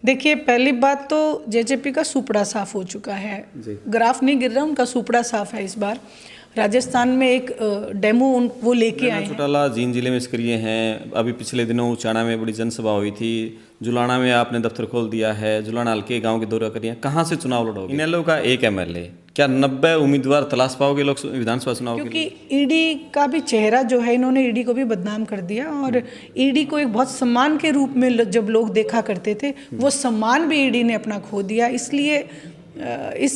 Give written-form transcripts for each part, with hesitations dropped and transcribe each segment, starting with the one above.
देखिए, पहली बात तो जेजेपी का सुपड़ा साफ हो चुका है। ग्राफ नहीं गिर रहा, उनका सुपड़ा साफ है। इस बार राजस्थान में एक डेमो वो लेके आए हैं। चौटाला जींद जिले में सक्रिय हैं। अभी पिछले दिनों उचाना में बड़ी जनसभा हुई थी। जुलाना में आपने दफ्तर खोल दिया है। जुलाना हल्के गांव के दौरा करिए। कहाँ से चुनाव लड़ोगे? इनेलो का एक एमएलए, क्या 90 उम्मीदवार तलाश पाओगे लोग विधानसभा चुनाव के लिए? क्योंकि ईडी का भी चेहरा जो है, इन्होंने ईडी को भी बदनाम कर दिया और ईडी को एक बहुत सम्मान के रूप में जब लोग देखा करते थे, वो सम्मान भी ईडी ने अपना खो दिया। इसलिए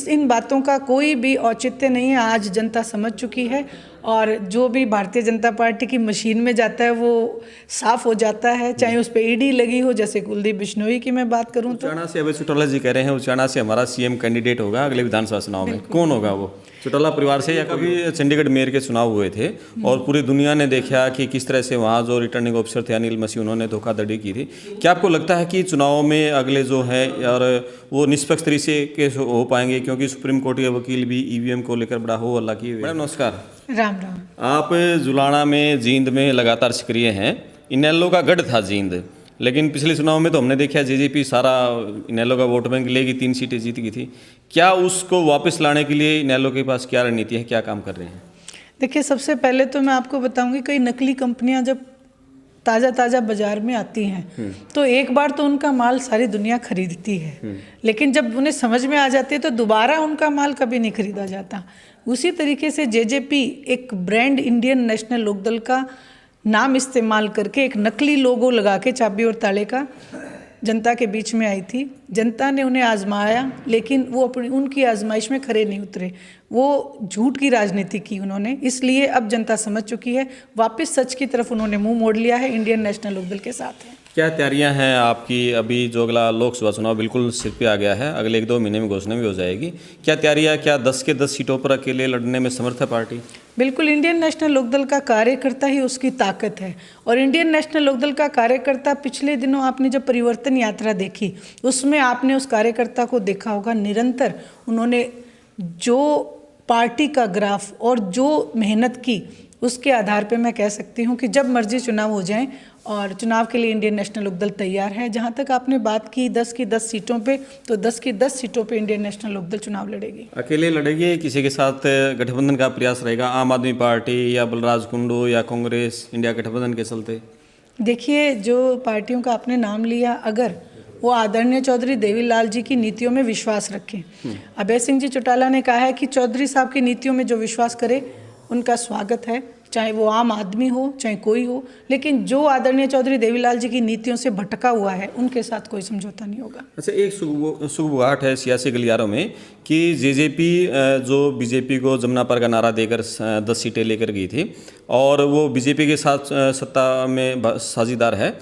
इन बातों का कोई भी औचित्य नहीं है। आज जनता समझ चुकी है और जो भी भारतीय जनता पार्टी की मशीन में जाता है वो साफ हो जाता है, चाहे उस पर ईडी लगी हो। जैसे कुलदीप बिश्नोई की मैं बात करूं तो उचाना से अभी चौटाला जी कह रहे हैं उचाना से हमारा सीएम कैंडिडेट होगा अगले विधानसभा चुनाव में। कौन होगा वो? चौटाला परिवार से? या कभी चंडीगढ़ मेयर के चुनाव हुए थे और पूरी दुनिया ने देखा कि किस तरह से वहाँ जो रिटर्निंग ऑफिसर थे अनिल मसीह, उन्होंने धोखाधड़ी की थी। क्या आपको लगता है कि चुनाव में अगले जो है और वो निष्पक्ष तरीके के हो पाएंगे? क्योंकि सुप्रीम कोर्ट के वकील भी ईवीएम को लेकर बड़ा हो हल्ला किए। मैडम नमस्कार। राम राम। आप जुलाना में जींद में लगातार सक्रिय हैं। इनेलो का गढ़ था जींद, लेकिन पिछले चुनाव में तो हमने देखा जेजेपी सारा इनेलो का वोट बैंक लेगी, 3 सीटें जीत गई थी। क्या उसको वापस लाने के लिए इनेलो के पास क्या रणनीति है, क्या काम कर रहे हैं? देखिए, सबसे पहले तो मैं आपको बताऊंगी, कई नकली कंपनियां जब ताज़ा बाजार में आती हैं तो एक बार तो उनका माल सारी दुनिया खरीदती है, लेकिन जब उन्हें समझ में आ जाती है तो दोबारा उनका माल कभी नहीं खरीदा जाता। उसी तरीके से जेजेपी एक ब्रांड इंडियन नेशनल लोकदल का नाम इस्तेमाल करके एक नकली लोगो लगा के चाबी और ताले का जनता के बीच में आई थी। जनता ने उन्हें आजमाया, लेकिन वो उनकी आजमाइश में खरे नहीं उतरे। वो झूठ की राजनीति की उन्होंने, इसलिए अब जनता समझ चुकी है। वापस सच की तरफ उन्होंने मुंह मोड़ लिया है। इंडियन नेशनल लोकदल के साथ है। क्या तैयारियां हैं आपकी? अभी जो अगला लोकसभा चुनाव बिल्कुल सिर पे आ गया है, अगले 1-2 महीने में घोषणा भी हो जाएगी। क्या तैयारियां, क्या 10 के 10 सीटों पर अकेले लड़ने में समर्थ है पार्टी? बिल्कुल, इंडियन नेशनल लोकदल का कार्यकर्ता ही उसकी ताकत है। और इंडियन नेशनल लोकदल का कार्यकर्ता, पिछले दिनों आपने जब परिवर्तन यात्रा देखी उसमें आपने उस कार्यकर्ता को देखा होगा, निरंतर उन्होंने जो पार्टी का ग्राफ और जो मेहनत की, उसके आधार पे मैं कह सकती हूँ कि जब मर्जी चुनाव हो जाएं और चुनाव के लिए इंडियन नेशनल लोकदल तैयार है। जहाँ तक आपने बात की 10 की 10 सीटों पे, तो 10 की 10 सीटों पे इंडियन नेशनल लोकदल चुनाव लड़ेगी। अकेले लड़ेगी? किसी के साथ गठबंधन का प्रयास रहेगा? आम आदमी पार्टी या बलराज कुंडू या कांग्रेस इंडिया गठबंधन के चलते? देखिए, जो पार्टियों का आपने नाम लिया, अगर वो आदरणीय चौधरी देवीलाल जी की नीतियों में विश्वास रखें, अभय सिंह जी चौटाला ने कहा है कि चौधरी साहब की नीतियों में जो विश्वास करे उनका स्वागत है, चाहे वो आम आदमी हो चाहे कोई हो। लेकिन जो आदरणीय चौधरी देवीलाल जी की नीतियों से भटका हुआ है, उनके साथ कोई समझौता नहीं होगा। अच्छा, एक सुगबुगाहट है सियासी गलियारों में कि जेजेपी जो बीजेपी को जमुना पर का नारा देकर 10 सीटें लेकर गई थी और वो बीजेपी के साथ सत्ता में साझेदार है।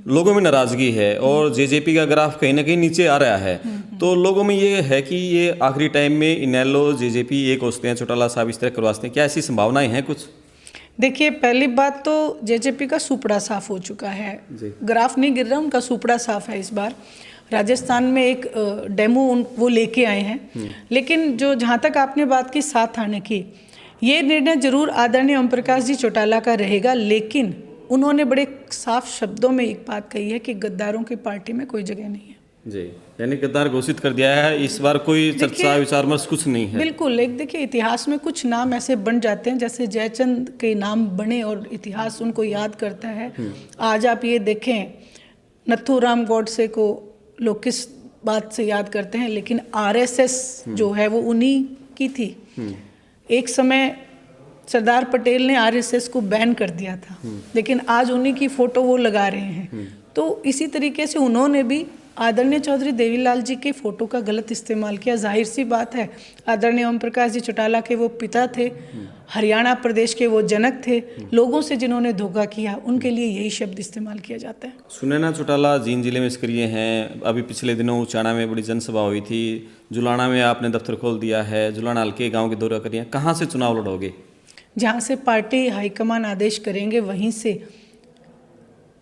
लोगों में नाराजगी है और जेजेपी का ग्राफ कहीं ना कहीं नीचे आ रहा है। तो लोगों में ये है कि ये आखिरी टाइम में इनेलो जेजेपी एक होते हैं, चौटाला साहब इस तरह करवाते हैं। क्या ऐसी संभावनाएं हैं कुछ? देखिए, पहली बात तो जेजेपी का सुपड़ा साफ हो चुका है। ग्राफ नहीं गिर रहा, उनका सुपड़ा साफ है। इस बार राजस्थान में एक डेमो वो लेके आए हैं। लेकिन जो जहाँ तक आपने बात की 7 आने की, ये निर्णय जरूर आदरणीय ओम प्रकाश जी चौटाला का रहेगा, लेकिन उन्होंने बड़े साफ शब्दों में एक बात कही है कि गद्दारों की पार्टी में कोई जगह नहीं है। जी, यानी गद्दार घोषित कर दिया है। इस बार कोई चर्चा विचार विमर्श कुछ नहीं है। बिल्कुल। एक देखिए, इतिहास में कुछ नाम ऐसे बन जाते हैं, जैसे जयचंद के नाम बने और इतिहास उनको याद करता है। आज आप ये देखें, नथुराम गॉडसे को लोग किस बात से याद करते हैं, लेकिन आरएसएस जो है वो उन्हीं की थी। एक समय सरदार पटेल ने आरएसएस को बैन कर दिया था, लेकिन आज उन्हीं की फोटो वो लगा रहे हैं। तो इसी तरीके से उन्होंने भी आदरणीय चौधरी देवीलाल जी के फोटो का गलत इस्तेमाल किया। जाहिर सी बात है, आदरणीय ओम प्रकाश जी चौटाला के वो पिता थे, हरियाणा प्रदेश के वो जनक थे। लोगों से जिन्होंने धोखा किया, उनके लिए यही शब्द इस्तेमाल किया जाता है। सुनैना चौटाला जींद जिले में सक्रिय हैं। अभी पिछले दिनों उचाना में बड़ी जनसभा हुई थी। जुलाना में आपने दफ्तर खोल दिया है। जुलाना हल्के गाँव के दौरा करिए। कहाँ से चुनाव लड़ोगे? जहाँ से पार्टी हाईकमान आदेश करेंगे वहीं से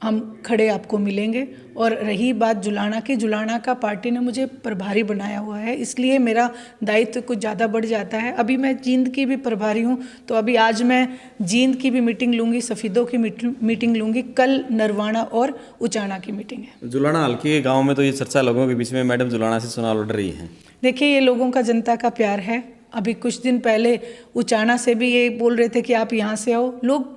हम खड़े आपको मिलेंगे। और रही बात जुलाना की, जुलाना का पार्टी ने मुझे प्रभारी बनाया हुआ है, इसलिए मेरा दायित्व कुछ ज़्यादा बढ़ जाता है। अभी मैं जींद की भी प्रभारी हूँ, तो अभी आज मैं जींद की भी मीटिंग लूँगी, सफ़ीदों की मीटिंग लूँगी, कल नरवाना और उचाना की मीटिंग है। जुलाना हल्के के गाँव में तो ये चर्चा लोगों के बीच में मैडम जुलाना से चुनाव लड़ रही हैं। देखिए, ये लोगों का जनता का प्यार है। अभी कुछ दिन पहले उचाना से भी ये बोल रहे थे कि आप यहाँ से आओ। लोग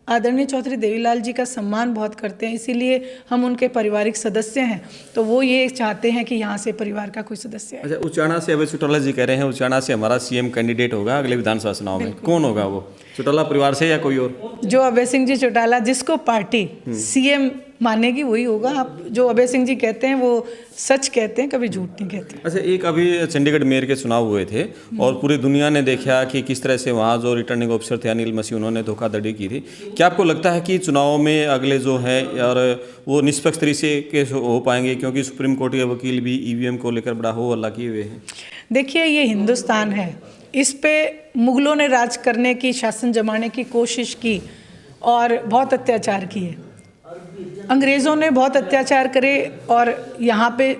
आदरणीय चौधरी देवीलाल जी का सम्मान बहुत करते हैं, इसीलिए हम उनके पारिवारिक सदस्य हैं, तो वो ये चाहते हैं कि यहाँ से परिवार का कोई सदस्य है। अच्छा, उचाना से अभय चौटाला जी कह रहे हैं उचाना से हमारा सीएम कैंडिडेट होगा अगले विधानसभा चुनाव में, कौन होगा वो? चौटाला परिवार से या कोई और? जो अभय सिंह जी चौटाला, जिसको पार्टी सीएम मानेगी वही होगा। आप जो अभय सिंह जी कहते हैं वो सच कहते हैं, कभी झूठ नहीं कहते। अच्छा, एक अभी चंडीगढ़ मेयर के चुनाव हुए थे और पूरी दुनिया ने देखा कि किस तरह से वहाँ जो रिटर्निंग ऑफिसर थे अनिल मसीह, उन्होंने धोखाधड़ी की थी। क्या आपको लगता है कि चुनाव में अगले जो है और वो निष्पक्ष तरीके के हो पाएंगे, क्योंकि सुप्रीम कोर्ट के वकील भी ईवीएम को लेकर बड़ा हो हल्ला किए हुए हैं? देखिए, ये हिंदुस्तान है, इस पे मुगलों ने राज करने की, शासन जमाने की कोशिश की और बहुत अत्याचार किए। अंग्रेज़ों ने बहुत अत्याचार करे और यहाँ पे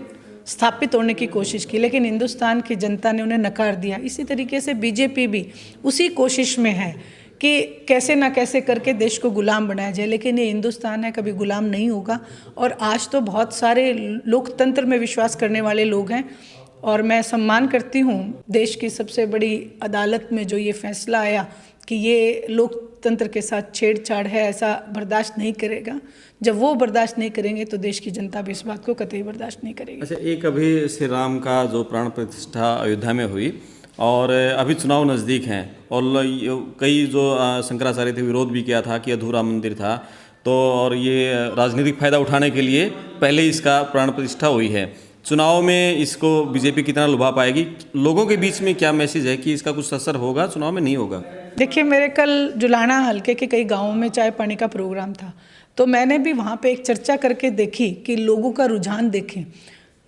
स्थापित होने की कोशिश की, लेकिन हिंदुस्तान की जनता ने उन्हें नकार दिया। इसी तरीके से बीजेपी भी उसी कोशिश में है कि कैसे ना कैसे करके देश को गुलाम बनाया जाए, लेकिन ये हिंदुस्तान है, कभी गुलाम नहीं होगा। और आज तो बहुत सारे लोकतंत्र में विश्वास करने वाले लोग हैं और मैं सम्मान करती हूँ देश की सबसे बड़ी अदालत में जो ये फैसला आया कि ये लोकतंत्र के साथ छेड़छाड़ है, ऐसा बर्दाश्त नहीं करेगा। जब वो बर्दाश्त नहीं करेंगे तो देश की जनता भी इस बात को कतई बर्दाश्त नहीं करेगी। अच्छा, एक अभी श्री राम का जो प्राण प्रतिष्ठा अयोध्या में हुई और अभी चुनाव नज़दीक हैं और कई जो शंकराचार्य थे विरोध भी किया था कि अधूरा मंदिर था, तो और ये राजनीतिक फ़ायदा उठाने के लिए पहले इसका प्राण प्रतिष्ठा हुई है। चुनाव में इसको बीजेपी कितना लुभा पाएगी? लोगों के बीच में क्या मैसेज है कि इसका कुछ असर होगा, चुनाव में नहीं होगा? देखिए, मेरे कल जुलाना हल्के के कई गाँवों में चाय पानी का प्रोग्राम था, तो मैंने भी वहाँ पे एक चर्चा करके देखी कि लोगों का रुझान देखें।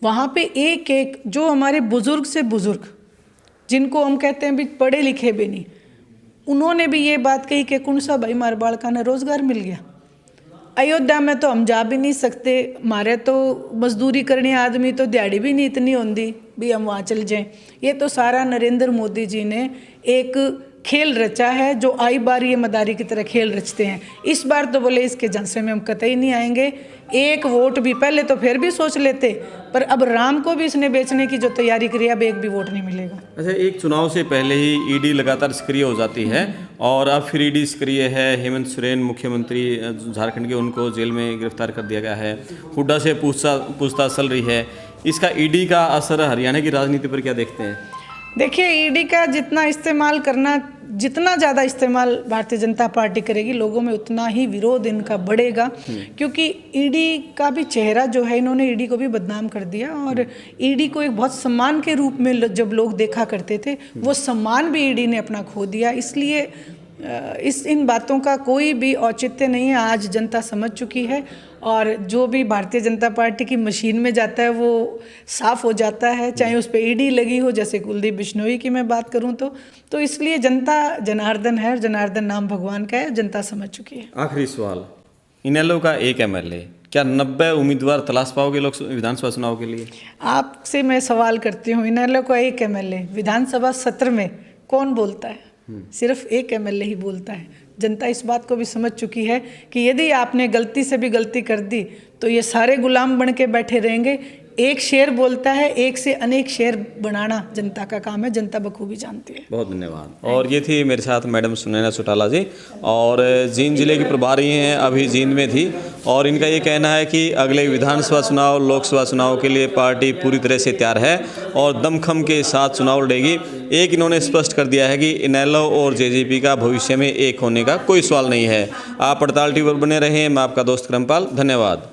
वहाँ पे एक एक जो हमारे बुज़ुर्ग से बुज़ुर्ग, जिनको हम कहते हैं भी पढ़े लिखे भी नहीं, उन्होंने भी ये बात कही कि कौन सा भाई मार बालका ने रोज़गार मिल गया। अयोध्या में तो हम जा भी नहीं सकते, हमारे तो मजदूरी करने आदमी तो दिहाड़ी भी नहीं इतनी होती भी हम वहाँ चल जाएं। ये तो सारा नरेंद्र मोदी जी ने एक खेल रचा है, जो आई बार ये मदारी की तरह खेल रचते हैं। इस बार तो बोले इसके झांसे में हम कतई नहीं आएंगे। एक वोट भी, पहले तो फिर भी सोच लेते, पर अब राम को भी इसने बेचने की जो तैयारी करी, अब एक भी वोट नहीं मिलेगा। अच्छा, एक चुनाव से पहले ही ईडी लगातार सक्रिय हो जाती है और अब फिर ईडी सक्रिय है। हेमंत सोरेन मुख्यमंत्री झारखंड के, उनको जेल में गिरफ्तार कर दिया गया है। हुड्डा से पूछताछ चल रही है। इसका ईडी का असर हरियाणा की राजनीति पर क्या देखते हैं? देखिए, ईडी का जितना इस्तेमाल करना, जितना ज़्यादा इस्तेमाल भारतीय जनता पार्टी करेगी, लोगों में उतना ही विरोध इनका बढ़ेगा, क्योंकि ईडी का भी चेहरा जो है, इन्होंने ईडी को भी बदनाम कर दिया और ईडी को एक बहुत सम्मान के रूप में जब लोग देखा करते थे, वो सम्मान भी ईडी ने अपना खो दिया। इसलिए इन बातों का कोई भी औचित्य नहीं है। आज जनता समझ चुकी है और जो भी भारतीय जनता पार्टी की मशीन में जाता है वो साफ हो जाता है, चाहे उस पर ईडी लगी हो। जैसे कुलदीप बिश्नोई की मैं बात करूं तो इसलिए जनता जनार्दन है, जनार्दन नाम भगवान का है, जनता समझ चुकी है। आखिरी सवाल, इनेलो का एक एमएलए, क्या 90 उम्मीदवार तलाश पाओगे लोग विधानसभा चुनाव के लिए? आपसे मैं सवाल करती हूँ, इनेलो का एक एमएलए विधानसभा सत्र में कौन बोलता है? सिर्फ एक एमएलए ही बोलता है। जनता इस बात को भी समझ चुकी है कि यदि आपने गलती से भी गलती कर दी तो ये सारे गुलाम बन के बैठे रहेंगे। एक शेर बोलता है, एक से अनेक शेर बनाना जनता का काम है, जनता बखूबी जानती है। बहुत धन्यवाद। और ये थी मेरे साथ मैडम सुनैना चौटाला जी, और जींद जिले की प्रभारी हैं, अभी जींद में थी, और इनका ये कहना है कि अगले विधानसभा चुनाव, लोकसभा चुनाव के लिए पार्टी पूरी तरह से तैयार है और दमखम के साथ चुनाव लड़ेगी। एक इन्होंने स्पष्ट कर दिया है कि इनेलो और जेजेपी का भविष्य में एक होने का कोई सवाल नहीं है। आप पड़ताल टीवी पर बने रहें। मैं आपका दोस्त क्रमपाल, धन्यवाद।